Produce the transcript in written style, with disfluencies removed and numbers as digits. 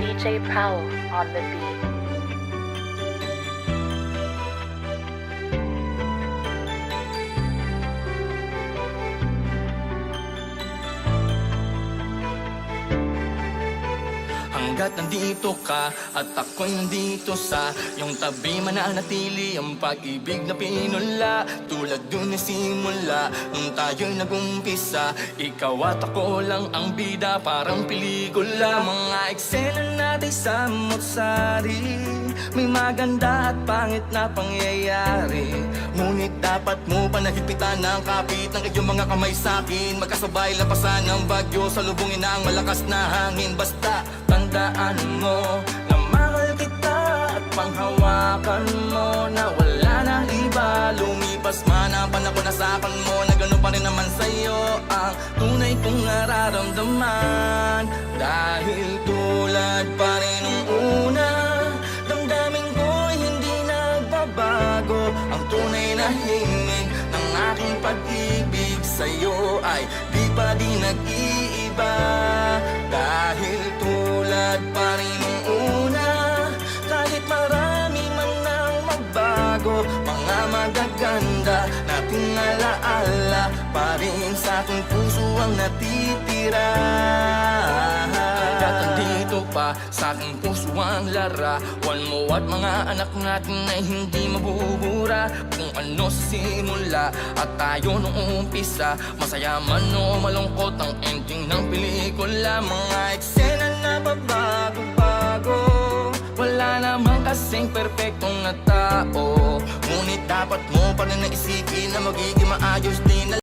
DJ Prowl on the beat. Hanggat nandito ka at ako'y nandito sa iyong tabi, mananatili ang pag-ibig na pinula. Tulad dun na simula nung tayo'y nag-umpisa, ikaw at ako lang ang bida, parang pelikula. Mga eksena natin sa motsari, may maganda at pangit na pangyayari. Ngunit dapat mo panahigpitan ng kapit ng iyong mga kamay sa'kin. Magkasabay lapasan ng bagyo, salubungin na ang malakas na hangin. Basta tandaan mo na mahal kita at panghawakan mo, na wala na iba. Lumipas man ang panahon, nasakan mo na gano'n pa rin naman sa'yo ang tunay kong nararamdaman. Dahil tulad pa rin nung una, damdamin ko'y hindi nagbabago. Ang tunay na himig ng aking pag-ibig sa'yo ay di pa di nag-iiba. Dahil tulad pa rin nung una, kahit marami man ang magbago, mga magaganda nating alaala pa rin sa aking puso ang natitira. Hanggat nandito pa sa aking puso ang larawan mo at mga anak natin ay hindi mabubura. Kung ano sa simula at tayo nung umpisa, masaya man o malungkot ang ending ng pelikula. Mga eksena na pabago-bago, wala namang kasing perpektong na tao. Ngunit dapat mo pa rin naisipin na magiging maayos din.